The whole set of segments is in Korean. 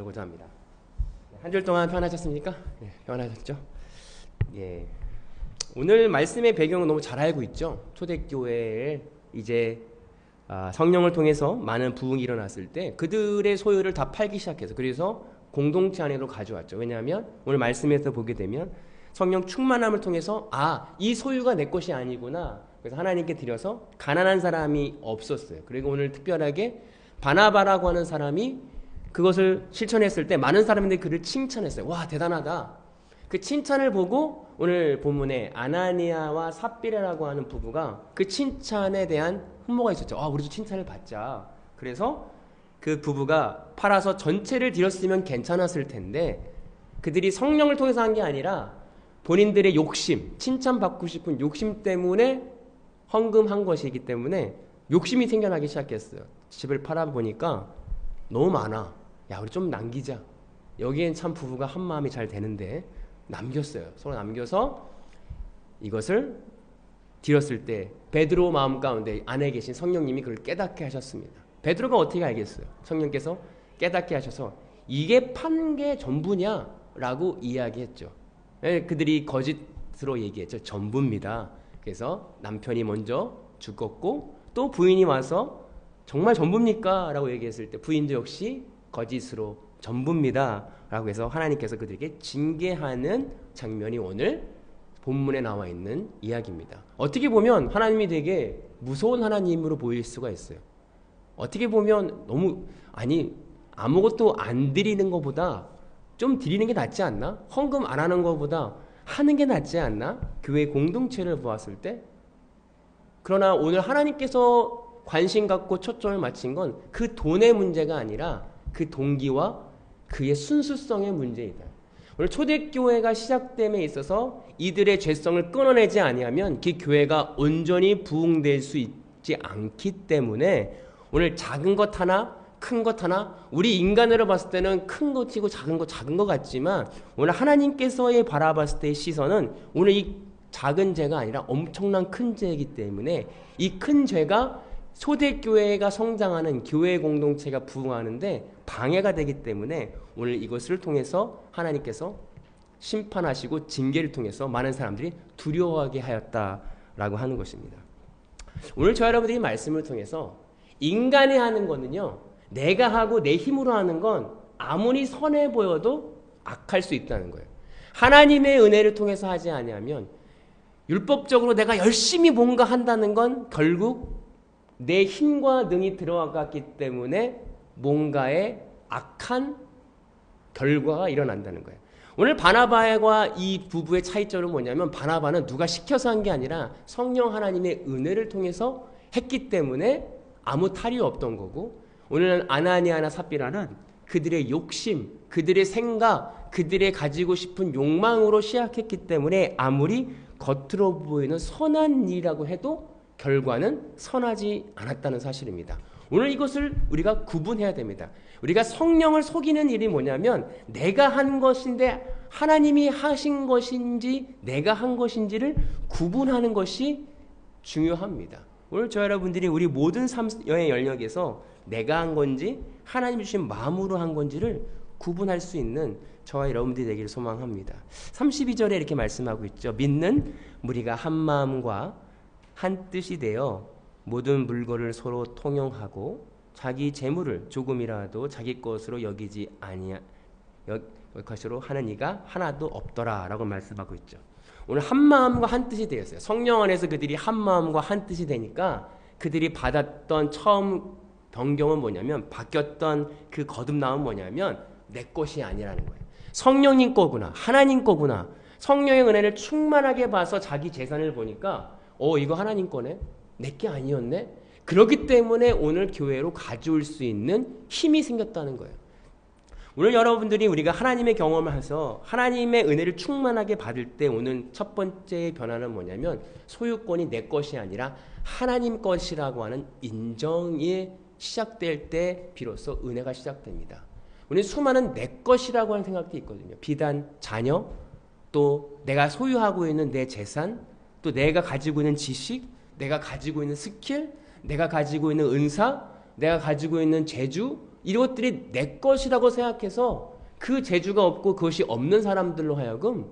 나누고자 합니다. 한 줄 동안 평안하셨습니까? 네, 평안하셨죠? 예. 오늘 말씀의 배경은 너무 잘 알고 있죠. 초대교회에 이제 성령을 통해서 많은 부흥이 일어났을 때 그들의 소유를 다 팔기 시작해서 그래서 공동체 안으로 가져왔죠. 왜냐하면 오늘 말씀에서 보게 되면 성령 충만함을 통해서 이 소유가 내 것이 아니구나. 그래서 하나님께 드려서 가난한 사람이 없었어요. 그리고 오늘 특별하게 바나바라고 하는 사람이 그것을 실천했을 때 많은 사람들이 그를 칭찬했어요. 와, 대단하다. 그 칭찬을 보고 오늘 본문에 아나니아와 삽비라라고 하는 부부가 그 칭찬에 대한 흠모가 있었죠. 우리도 칭찬을 받자. 그래서 그 부부가 팔아서 전체를 드렸으면 괜찮았을 텐데 그들이 성령을 통해서 한 게 아니라 본인들의 욕심, 칭찬받고 싶은 욕심 때문에 헌금한 것이기 때문에 욕심이 생겨나기 시작했어요. 집을 팔아보니까 너무 많아. 야, 우리 좀 남기자. 여기엔 참 부부가 한 마음이 잘 되는데 남겼어요. 서로 남겨서 이것을 드렸을 때 베드로 마음 가운데 안에 계신 성령님이 그걸 깨닫게 하셨습니다. 베드로가 어떻게 알겠어요? 성령께서 깨닫게 하셔서 이게 판 게 전부냐? 라고 이야기했죠. 그들이 거짓으로 얘기했죠. 전부입니다. 그래서 남편이 먼저 죽었고 또 부인이 와서 정말 전부입니까? 라고 얘기했을 때 부인도 역시 거짓으로 전부입니다. 라고 해서 하나님께서 그들에게 징계하는 장면이 오늘 본문에 나와 있는 이야기입니다. 어떻게 보면 하나님이 되게 무서운 하나님으로 보일 수가 있어요. 어떻게 보면 너무 아무것도 안 드리는 것보다 좀 드리는 게 낫지 않나? 헌금 안 하는 것보다 하는 게 낫지 않나? 교회 공동체를 보았을 때. 그러나 오늘 하나님께서 관심 갖고 초점을 맞춘 건 그 돈의 문제가 아니라 그 동기와 그의 순수성의 문제이다. 오늘 초대교회가 시작됨에 있어서 이들의 죄성을 끊어내지 아니하면 그 교회가 온전히 부흥될 수 있지 않기 때문에 오늘 작은 것 하나 큰 것 하나 우리 인간으로 봤을 때는 큰 것이고 작은 것 같지만 오늘 하나님께서의 바라봤을 때의 시선은 오늘 이 작은 죄가 아니라 엄청난 큰 죄이기 때문에 이 큰 죄가 초대교회가 성장하는 교회 공동체가 부흥하는데 방해가 되기 때문에 오늘 이것을 통해서 하나님께서 심판하시고 징계를 통해서 많은 사람들이 두려워하게 하였다라고 하는 것입니다. 오늘 저 여러분들이 말씀을 통해서 인간이 하는 거는요, 내가 하고 내 힘으로 하는 건 아무리 선해 보여도 악할 수 있다는 거예요. 하나님의 은혜를 통해서 하지 아니하면 율법적으로 내가 열심히 뭔가 한다는 건 결국 내 힘과 능이 들어갔기 때문에 뭔가의 악한 결과가 일어난다는 거예요. 오늘 바나바와 이 부부의 차이점은 뭐냐면 바나바는 누가 시켜서 한 게 아니라 성령 하나님의 은혜를 통해서 했기 때문에 아무 탈이 없던 거고 오늘은 아나니아나 삽비라는 그들의 욕심, 그들의 생각, 그들의 가지고 싶은 욕망으로 시작했기 때문에 아무리 겉으로 보이는 선한 일이라고 해도 결과는 선하지 않았다는 사실입니다. 오늘 이것을 우리가 구분해야 됩니다. 우리가 성령을 속이는 일이 뭐냐면 내가 한 것인데 하나님이 하신 것인지 내가 한 것인지를 구분하는 것이 중요합니다. 오늘 저 여러분들이 우리 모든 삶의 영역에서 내가 한 건지 하나님 주신 마음으로 한 건지를 구분할 수 있는 저와 여러분들이 되기를 소망합니다. 32절에 이렇게 말씀하고 있죠. 믿는 무리가 한 마음과 한 뜻이 되어 모든 물건을 서로 통용하고 자기 재물을 조금이라도 자기 것으로 여기지 것으로 하는 이가 하나도 없더라라고 말씀하고 있죠. 오늘 한 마음과 한 뜻이 되었어요. 성령 안에서 그들이 한 마음과 한 뜻이 되니까 그들이 받았던 처음 변경은 뭐냐면 바뀌었던 그 거듭남은 뭐냐면 내 것이 아니라는 거예요. 성령님 거구나. 하나님 거구나. 성령의 은혜를 충만하게 봐서 자기 재산을 보니까 이거 하나님 거네. 내 게 아니었네. 그렇기 때문에 오늘 교회로 가져올 수 있는 힘이 생겼다는 거예요. 오늘 여러분들이 우리가 하나님의 경험을 해서 하나님의 은혜를 충만하게 받을 때 오는 첫 번째 변화는 뭐냐면 소유권이 내 것이 아니라 하나님 것이라고 하는 인정이 시작될 때 비로소 은혜가 시작됩니다. 우리 수많은 내 것이라고 하는 생각도 있거든요. 비단 자녀, 또 내가 소유하고 있는 내 재산, 또 내가 가지고 있는 지식, 내가 가지고 있는 스킬, 내가 가지고 있는 은사, 내가 가지고 있는 재주, 이것들이 내 것이라고 생각해서 그 재주가 없고 그것이 없는 사람들로 하여금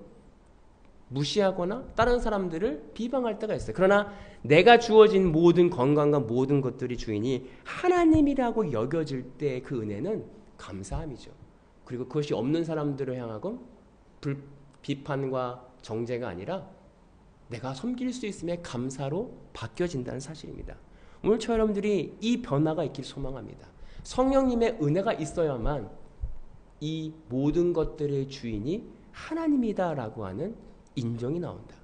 무시하거나 다른 사람들을 비방할 때가 있어요. 그러나 내가 주어진 모든 건강과 모든 것들이 주인이 하나님이라고 여겨질 때 그 은혜는 감사함이죠. 그리고 그것이 없는 사람들을 향하고 비판과 정죄가 아니라 내가 섬길 수 있음에 감사로 바뀌어진다는 사실입니다. 오늘 저 여러분들이 이 변화가 있길 소망합니다. 성령님의 은혜가 있어야만 이 모든 것들의 주인이 하나님이다라고 하는 인정이 나온다.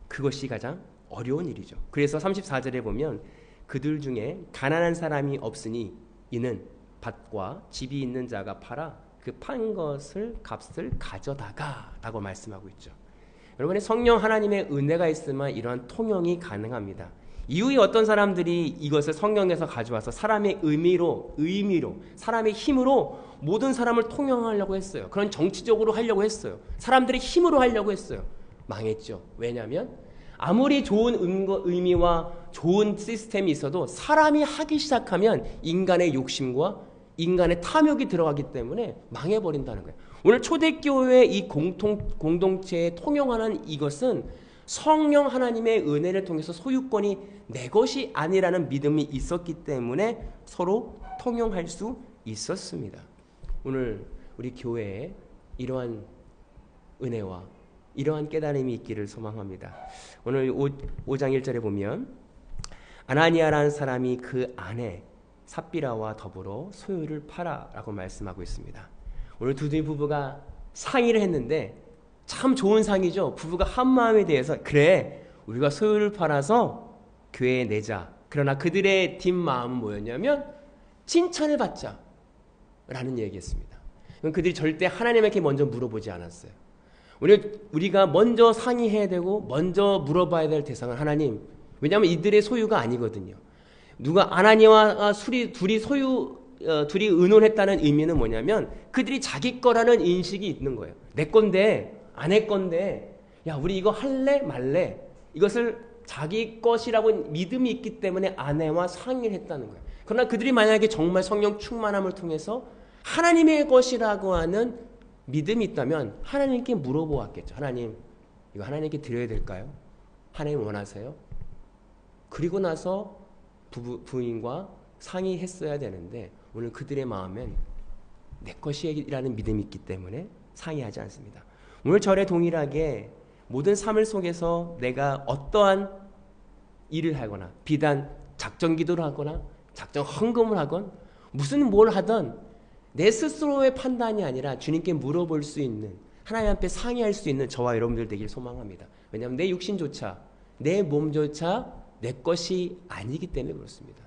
그것이 가장 어려운 일이죠. 그래서 34절에 보면 그들 중에 가난한 사람이 없으니 이는 밭과 집이 있는 자가 팔아 그 판 것을 값을 가져다가 라고 말씀하고 있죠. 여러분의 성령 하나님의 은혜가 있으면 이러한 통용이 가능합니다. 이후에 어떤 사람들이 이것을 성령에서 가져와서 사람의 의미로 사람의 힘으로 모든 사람을 통용하려고 했어요. 그런 정치적으로 하려고 했어요. 사람들의 힘으로 하려고 했어요. 망했죠. 왜냐하면 아무리 좋은 의미와 좋은 시스템이 있어도 사람이 하기 시작하면 인간의 욕심과 인간의 탐욕이 들어가기 때문에 망해버린다는 거예요. 오늘 초대교회의 이 공동체에 통용하는 이것은 성령 하나님의 은혜를 통해서 소유권이 내 것이 아니라는 믿음이 있었기 때문에 서로 통용할 수 있었습니다. 오늘 우리 교회에 이러한 은혜와 이러한 깨달음이 있기를 소망합니다. 오늘 5장 1절에 보면 아나니아라는 사람이 그 아내 삽비라와 더불어 소유를 팔아라고 말씀하고 있습니다. 오늘 두 부부가 상의를 했는데 참 좋은 상이죠. 부부가 한 마음에 대해서 그래 우리가 소유를 팔아서 교회에 내자. 그러나 그들의 뒷마음은 뭐였냐면 칭찬을 받자 라는 얘기였습니다. 그들이 절대 하나님에게 먼저 물어보지 않았어요. 우리가 먼저 상의해야 되고 먼저 물어봐야 될 대상은 하나님. 왜냐하면 이들의 소유가 아니거든요. 누가 아나니아와 둘이 의논했다는 의미는 뭐냐면 그들이 자기 거라는 인식이 있는 거예요. 내 건데 아내 건데 야 우리 이거 할래 말래 이것을 자기 것이라고 믿음이 있기 때문에 아내와 상의를 했다는 거예요. 그러나 그들이 만약에 정말 성령 충만함을 통해서 하나님의 것이라고 하는 믿음이 있다면 하나님께 물어보았겠죠. 하나님 이거 하나님께 드려야 될까요? 하나님 원하세요? 그리고 나서 부인과 상의했어야 되는데 오늘 그들의 마음엔 내 것이라는 믿음이 있기 때문에 상의하지 않습니다. 오늘 절에 동일하게 모든 삶을 속에서 내가 어떠한 일을 하거나 비단 작정 기도를 하거나 작정 헌금을 하건 무슨 뭘 하든 내 스스로의 판단이 아니라 주님께 물어볼 수 있는 하나님 앞에 상의할 수 있는 저와 여러분들 되길 소망합니다. 왜냐하면 내 육신조차 내 몸조차 내 것이 아니기 때문에 그렇습니다.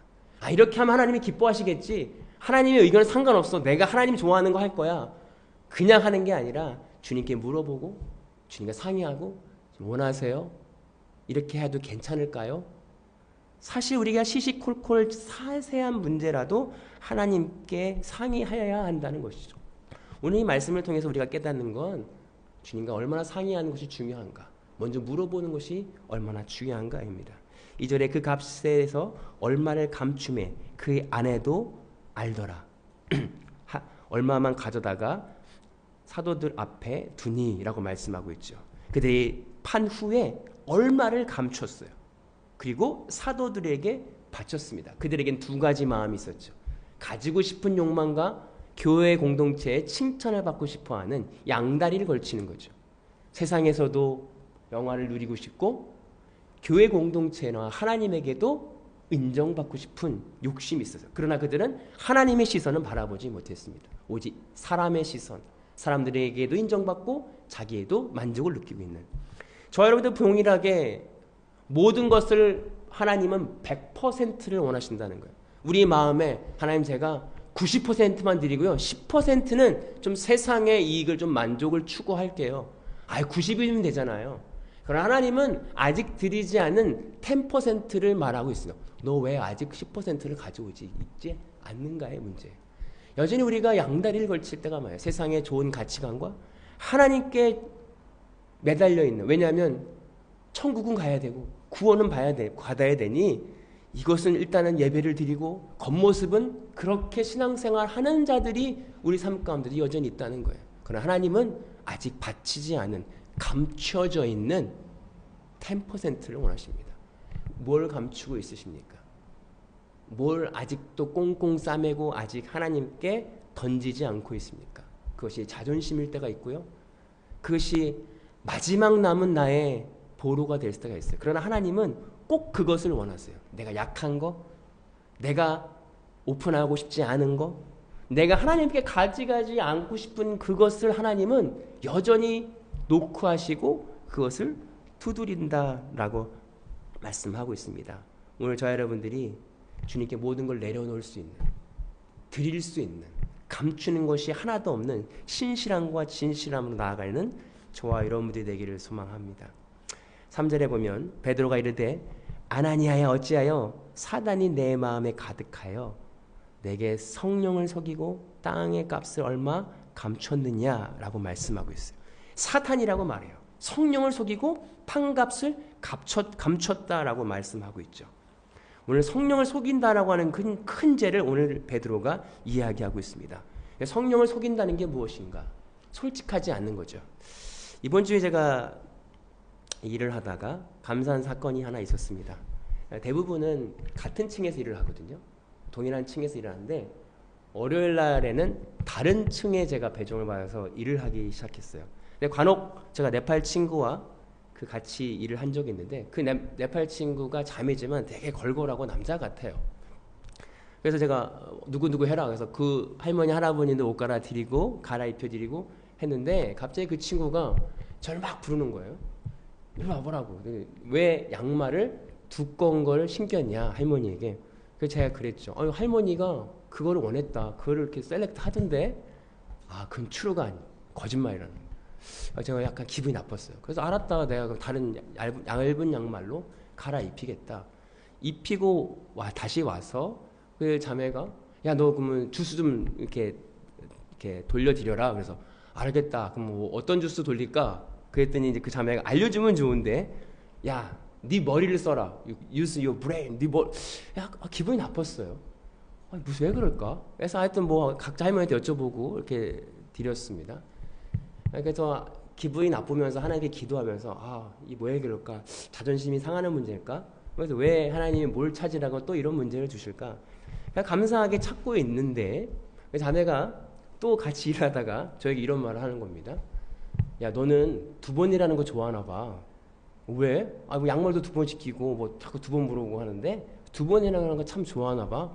이렇게 하면 하나님이 기뻐하시겠지. 하나님의 의견은 상관없어. 내가 하나님 좋아하는 거 할 거야. 그냥 하는 게 아니라 주님께 물어보고 주님과 상의하고 원하세요? 이렇게 해도 괜찮을까요? 사실 우리가 시시콜콜 사세한 문제라도 하나님께 상의해야 한다는 것이죠. 오늘 이 말씀을 통해서 우리가 깨닫는 건 주님과 얼마나 상의하는 것이 중요한가, 먼저 물어보는 것이 얼마나 중요한가입니다. 2절에 그 값에서 얼마를 감춤해 그의 아내도 알더라. 얼마만 가져다가 사도들 앞에 두니라고 말씀하고 있죠. 그들이 판 후에 얼마를 감췄어요. 그리고 사도들에게 바쳤습니다. 그들에겐 두 가지 마음이 있었죠. 가지고 싶은 욕망과 교회 공동체의 칭찬을 받고 싶어하는 양다리를 걸치는 거죠. 세상에서도 영화를 누리고 싶고 교회 공동체나 하나님에게도 인정받고 싶은 욕심이 있었어요. 그러나 그들은 하나님의 시선은 바라보지 못했습니다. 오직 사람의 시선, 사람들에게도 인정받고 자기에도 만족을 느끼고 있는 저와 여러분들 동일하게 모든 것을 하나님은 100%를 원하신다는 거예요. 우리 마음에 하나님 제가 90%만 드리고요. 10%는 좀 세상의 이익을 좀 만족을 추구할게요. 90이면 되잖아요. 그러나 하나님은 아직 드리지 않은 10%를 말하고 있어요. 너 왜 아직 10%를 가지고 있지 않는가의 문제. 여전히 우리가 양다리를 걸칠 때가 많아요. 세상의 좋은 가치관과 하나님께 매달려 있는. 왜냐하면 천국은 가야 되고 구원은 받아야 되니 이것은 일단은 예배를 드리고 겉모습은 그렇게 신앙생활 하는 자들이 우리 삶 가운데 여전히 있다는 거예요. 그러나 하나님은 아직 바치지 않은 감춰져 있는 10%를 원하십니다. 뭘 감추고 있으십니까? 뭘 아직도 꽁꽁 싸매고 아직 하나님께 던지지 않고 있습니까? 그것이 자존심일 때가 있고요. 그것이 마지막 남은 나의 보루가 될 때가 있어요. 그러나 하나님은 꼭 그것을 원하세요. 내가 약한 거, 내가 오픈하고 싶지 않은 거, 내가 하나님께 가져가지 않고 싶은 그것을 하나님은 여전히 노크하시고 그것을 두드린다라고 말씀하고 있습니다. 오늘 저와 여러분들이 주님께 모든 걸 내려놓을 수 있는, 드릴 수 있는, 감추는 것이 하나도 없는 신실함과 진실함으로 나아가는 저와 여러분들이 되기를 소망합니다. 3절에 보면 베드로가 이르되 아나니아야 어찌하여 사단이 내 마음에 가득하여 내게 성령을 속이고 땅의 값을 얼마 감췄느냐라고 말씀하고 있어요. 사탄이라고 말해요. 성령을 속이고 판값을 감췄다라고 말씀하고 있죠. 오늘 성령을 속인다라고 하는 큰 죄를 오늘 베드로가 이야기하고 있습니다. 성령을 속인다는 게 무엇인가? 솔직하지 않는 거죠. 이번 주에 제가 일을 하다가 감사한 사건이 하나 있었습니다. 대부분은 같은 층에서 일을 하거든요. 동일한 층에서 일을 하는데 월요일 날에는 다른 층에 제가 배정을 받아서 일을 하기 시작했어요. 근데 간혹 제가 네팔 친구와 그 같이 일을 한 적이 있는데 그 네팔 친구가 자매지만 되게 걸걸하고 남자 같아요. 그래서 제가 누구누구 해라 그래서 그 할머니 할아버님들 옷 갈아드리고 갈아입혀드리고 했는데 갑자기 그 친구가 저를 막 부르는 거예요. 이리 와보라고. 왜 양말을 두꺼운 걸 신겼냐 할머니에게. 그래서 제가 그랬죠. 할머니가 그거를 원했다. 그거를 이렇게 셀렉트 하던데 그건 트루가 아니 거짓말이라는 거예요. 제가 약간 기분이 나빴어요. 그래서 알았다. 내가 다른 얇은 양말로 갈아입히겠다. 입히고 다시 와서 그 자매가 야 너 그러면 주스 좀 이렇게 돌려드려라. 그래서 알겠다. 그럼 뭐 어떤 주스 돌릴까? 그랬더니 이제 그 자매가 알려주면 좋은데 야 네 머리를 써라. Use your brain. 네 기분이 나빴어요. 무슨 왜 그럴까? 그래서 하여튼 뭐 각자 할머니한테 여쭤보고 이렇게 드렸습니다. 그래서 기분이 나쁘면서 하나님께 기도하면서 이 왜 그럴까? 자존심이 상하는 문제일까? 그래서 왜 하나님이 뭘 찾으라고 또 이런 문제를 주실까? 감사하게 찾고 있는데 자매가 또 같이 일하다가 저에게 이런 말을 하는 겁니다. 야 너는 두 번 일하는 거 좋아하나 봐. 왜? 뭐 양말도 두 번 시키고 뭐 자꾸 두 번 물어보고 하는데 두 번 일하는 거 참 좋아하나 봐.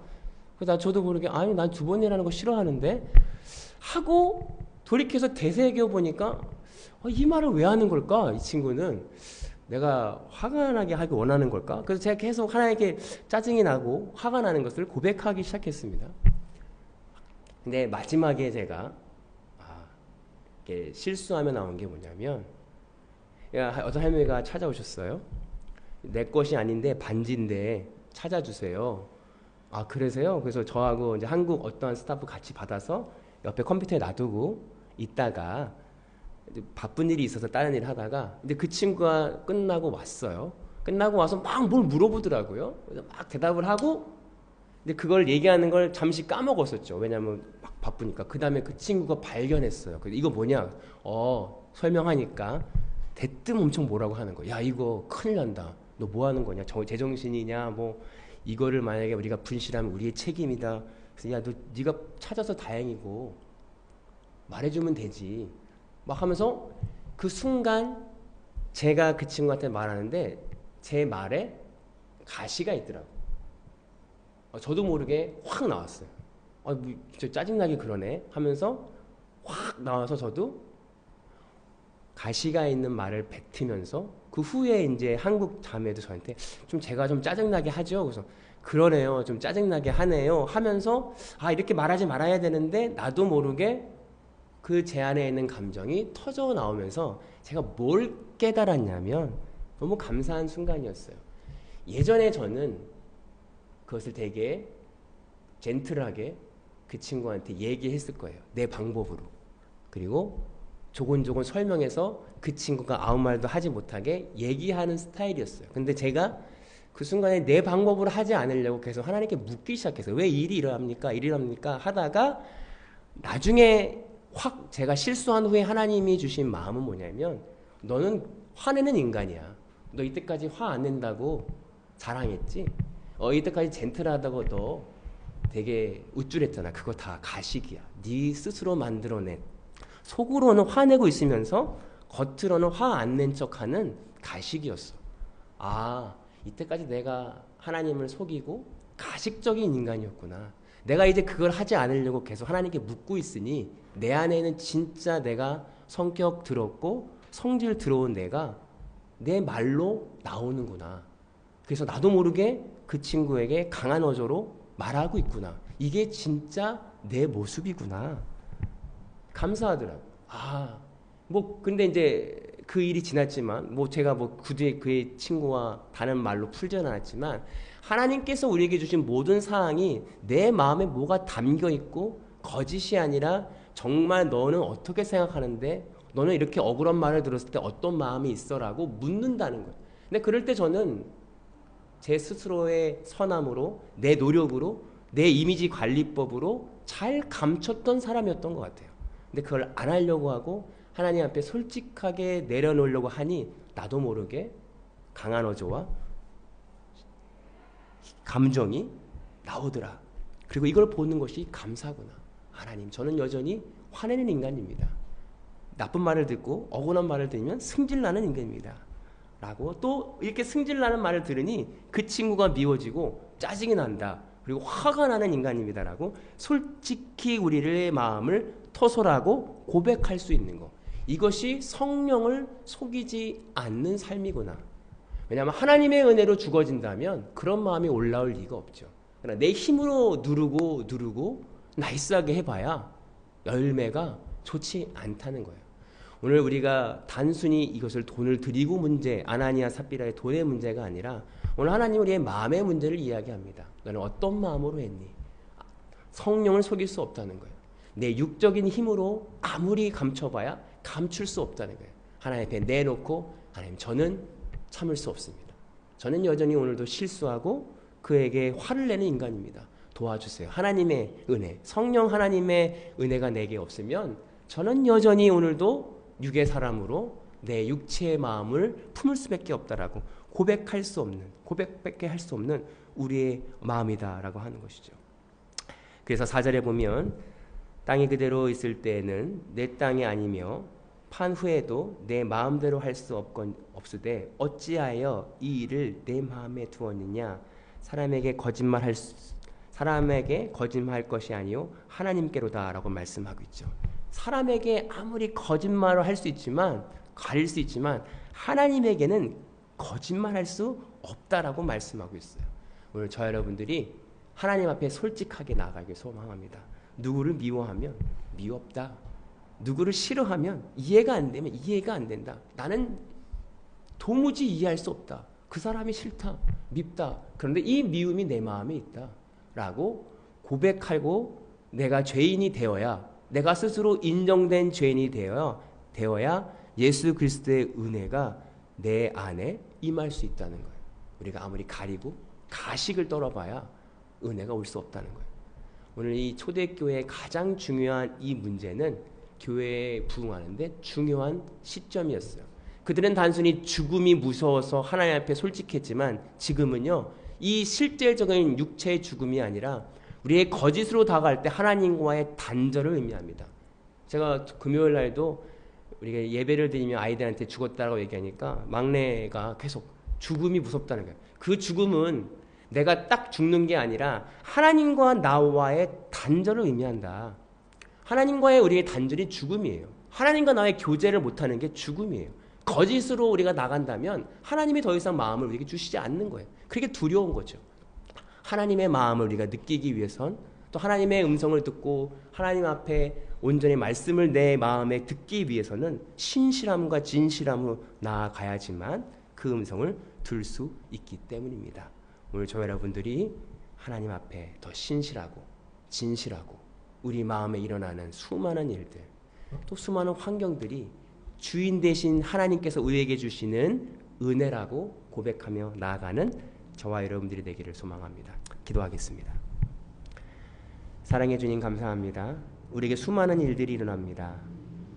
그래서 저도 모르게 난 두 번 일하는 거 싫어하는데 하고 돌이켜서 되새겨 보니까 이 말을 왜 하는 걸까? 이 친구는 내가 화가 나게 하기 원하는 걸까? 그래서 제가 계속 하나님께 짜증이 나고 화가 나는 것을 고백하기 시작했습니다. 근데 마지막에 제가 이렇게 실수하며 나온 게 뭐냐면 어떤 할머니가 찾아오셨어요. 내 것이 아닌데 반지인데 찾아주세요. 그러세요? 그래서 저하고 이제 한국 어떤 스타프 같이 받아서 옆에 컴퓨터에 놔두고 있다가 바쁜 일이 있어서 다른 일을 하다가 근데 그 친구가 끝나고 왔어요. 끝나고 와서 막 뭘 물어보더라고요. 그래서 막 대답을 하고 근데 그걸 얘기하는 걸 잠시 까먹었었죠. 왜냐하면 막 바쁘니까. 그 다음에 그 친구가 발견했어요. 그래서 이거 뭐냐? 설명하니까 대뜸 엄청 뭐라고 하는 거야. 야 이거 큰일 난다. 너 뭐 하는 거냐? 제정신이냐? 뭐 이거를 만약에 우리가 분실하면 우리의 책임이다. 그래서 야 너 네가 찾아서 다행이고 말해주면 되지. 막 하면서 그 순간 제가 그 친구한테 말하는데 제 말에 가시가 있더라고. 저도 모르게 확 나왔어요. 진짜 짜증나게 그러네 하면서 확 나와서 저도 가시가 있는 말을 뱉으면서 그 후에 이제 한국 자매도 저한테 제가 좀 짜증나게 하죠. 그래서 그러네요. 좀 짜증나게 하네요. 하면서 이렇게 말하지 말아야 되는데 나도 모르게 그 제 안에 있는 감정이 터져 나오면서 제가 뭘 깨달았냐면 너무 감사한 순간이었어요. 예전에 저는 그것을 되게 젠틀하게 그 친구한테 얘기했을 거예요. 내 방법으로. 그리고 조곤조곤 설명해서 그 친구가 아무 말도 하지 못하게 얘기하는 스타일이었어요. 근데 제가 그 순간에 내 방법으로 하지 않으려고 계속 하나님께 묻기 시작했어요. 왜 일이 이러합니까? 일이 이러합니까? 하다가 나중에 확 제가 실수한 후에 하나님이 주신 마음은 뭐냐면, 너는 화내는 인간이야. 너 이때까지 화 안 낸다고 자랑했지? 이때까지 젠틀하다고 너 되게 우쭐했잖아. 그거 다 가식이야. 네 스스로 만들어낸, 속으로는 화내고 있으면서 겉으로는 화 안 낸 척하는 가식이었어. 아, 이때까지 내가 하나님을 속이고 가식적인 인간이었구나. 내가 이제 그걸 하지 않으려고 계속 하나님께 묻고 있으니 내 안에는 진짜 내가 성격 더럽고 성질 더러운 내가 내 말로 나오는구나. 그래서 나도 모르게 그 친구에게 강한 어조로 말하고 있구나. 이게 진짜 내 모습이구나. 감사하더라고. 근데 이제 그 일이 지났지만, 제가 굳이 그의 친구와 다른 말로 풀지는 않았지만, 하나님께서 우리에게 주신 모든 사항이 내 마음에 뭐가 담겨 있고, 거짓이 아니라 정말 너는 어떻게 생각하는데, 너는 이렇게 억울한 말을 들었을 때 어떤 마음이 있어라고 묻는다는 거예요. 근데 그럴 때 저는 제 스스로의 선함으로, 내 노력으로, 내 이미지 관리법으로 잘 감췄던 사람이었던 것 같아요. 근데 그걸 안 하려고 하고 하나님 앞에 솔직하게 내려놓으려고 하니 나도 모르게 강한 어조와 감정이 나오더라. 그리고 이걸 보는 것이 감사구나. 하나님, 저는 여전히 화내는 인간입니다. 나쁜 말을 듣고 억울한 말을 들으면 승질나는 인간입니다. 라고 또 이렇게 승질나는 말을 들으니 그 친구가 미워지고 짜증이 난다. 그리고 화가 나는 인간입니다. 라고 솔직히 우리의 마음을 토설하고 고백할 수 있는 것. 이것이 성령을 속이지 않는 삶이구나. 왜냐하면 하나님의 은혜로 죽어진다면 그런 마음이 올라올 리가 없죠. 그러나 내 힘으로 누르고 나이스하게 해봐야 열매가 좋지 않다는 거예요. 오늘 우리가 단순히 이것을 돈을 드리고 문제, 아나니아 삽비라의 돈의 문제가 아니라 오늘 하나님 우리의 마음의 문제를 이야기합니다. 너는 어떤 마음으로 했니? 성령을 속일 수 없다는 거예요. 내 육적인 힘으로 아무리 감춰봐야 감출 수 없다는 거예요. 하나님 앞에 내놓고, 하나님, 저는 참을 수 없습니다. 저는 여전히 오늘도 실수하고 그에게 화를 내는 인간입니다. 도와주세요. 하나님의 은혜, 성령 하나님의 은혜가 내게 없으면 저는 여전히 오늘도 육의 사람으로 내 육체의 마음을 품을 수밖에 없다라고 고백밖에 할 수 없는 우리의 마음이다라고 하는 것이죠. 그래서 4절에 보면 땅이 그대로 있을 때에는 내 땅이 아니며 판 후에도 내 마음대로 할 수 없으되 어찌하여 이 일을 내 마음에 두었느냐. 사람에게 거짓말할 것이 아니요 하나님께로다라고 말씀하고 있죠. 사람에게 아무리 거짓말을 할 수 있지만, 가릴 수 있지만 하나님에게는 거짓말할 수 없다라고 말씀하고 있어요. 오늘 저 여러분들이 하나님 앞에 솔직하게 나가길 소망합니다. 누구를 미워하면 미웠다. 누구를 싫어하면 이해가 안 되면 이해가 안 된다. 나는 도무지 이해할 수 없다. 그 사람이 싫다. 밉다. 그런데 이 미움이 내 마음에 있다. 라고 고백하고 내가 죄인이 되어야, 내가 스스로 인정된 죄인이 되어야 예수 그리스도의 은혜가 내 안에 임할 수 있다는 거예요. 우리가 아무리 가리고 가식을 떨어봐야 은혜가 올 수 없다는 거예요. 오늘 이 초대교회의 가장 중요한 이 문제는 교회에 부응하는데 중요한 시점이었어요. 그들은 단순히 죽음이 무서워서 하나님 앞에 솔직했지만 지금은요, 이 실질적인 육체의 죽음이 아니라 우리의 거짓으로 다가갈 때 하나님과의 단절을 의미합니다. 제가 금요일 날도 우리가 예배를 드리며 아이들한테 죽었다라고 얘기하니까 막내가 계속 죽음이 무섭다는 거예요. 그 죽음은 내가 딱 죽는 게 아니라 하나님과 나와의 단절을 의미한다. 하나님과의 우리의 단절이 죽음이에요. 하나님과 나의 교제를 못하는 게 죽음이에요. 거짓으로 우리가 나간다면 하나님이 더 이상 마음을 우리에게 주시지 않는 거예요. 그게 두려운 거죠. 하나님의 마음을 우리가 느끼기 위해선, 또 하나님의 음성을 듣고 하나님 앞에 온전히 말씀을 내 마음에 듣기 위해서는 신실함과 진실함으로 나아가야지만 그 음성을 들 수 있기 때문입니다. 오늘 저 여러분들이 하나님 앞에 더 신실하고 진실하고 우리 마음에 일어나는 수많은 일들, 또 수많은 환경들이 주인 되신 하나님께서 우리에게 주시는 은혜라고 고백하며 나아가는 저와 여러분들이 되기를 소망합니다. 기도하겠습니다. 사랑해 주님 감사합니다. 우리에게 수많은 일들이 일어납니다.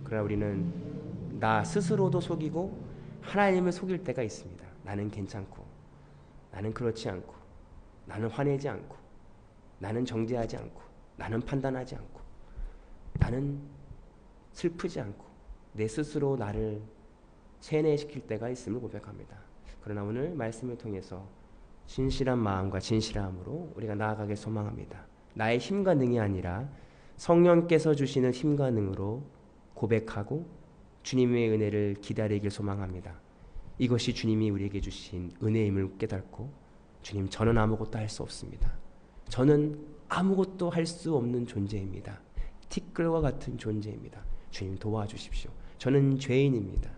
그러나 우리는 나 스스로도 속이고 하나님을 속일 때가 있습니다. 나는 괜찮고, 나는 그렇지 않고, 나는 화내지 않고, 나는 정죄하지 않고, 나는 판단하지 않고, 나는 슬프지 않고, 내 스스로 나를 세뇌시킬 때가 있음을 고백합니다. 그러나 오늘 말씀을 통해서 진실한 마음과 진실함으로 우리가 나아가길 소망합니다. 나의 힘과 능이 아니라 성령께서 주시는 힘과 능으로 고백하고 주님의 은혜를 기다리길 소망합니다. 이것이 주님이 우리에게 주신 은혜임을 깨닫고, 주님, 저는 아무것도 할 수 없습니다. 저는 아무것도 할 수 없는 존재입니다. 티끌과 같은 존재입니다. 주님 도와주십시오. 저는 죄인입니다.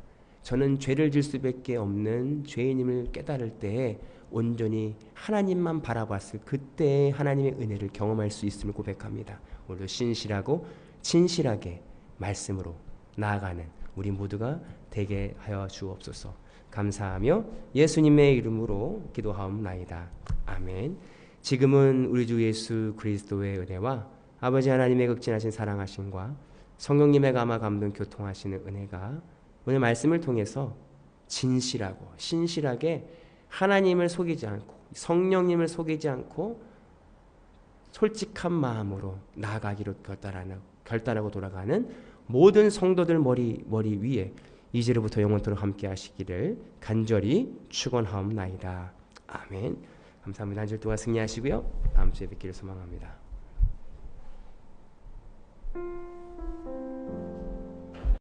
저는 죄를 질 수밖에 없는 죄인임을 깨달을 때에 온전히 하나님만 바라봤을 그때의 하나님의 은혜를 경험할 수 있음을 고백합니다. 오늘도 신실하고 진실하게 말씀으로 나아가는 우리 모두가 되게 하여 주옵소서. 감사하며 예수님의 이름으로 기도하옵나이다. 아멘. 지금은 우리 주 예수 그리스도의 은혜와 아버지 하나님의 극진하신 사랑하심과 성령님의 감화 감동 교통하시는 은혜가 오늘 말씀을 통해서 진실하고 신실하게 하나님을 속이지 않고 성령님을 속이지 않고 솔직한 마음으로 나아가기로 결단하고 돌아가는 모든 성도들 머리 위에 이제로부터 영원토록 함께 하시기를 간절히 축원하옵나이다. 아멘. 감사합니다. 한 주 동안 승리하시고요. 다음 주에 뵙기를 소망합니다.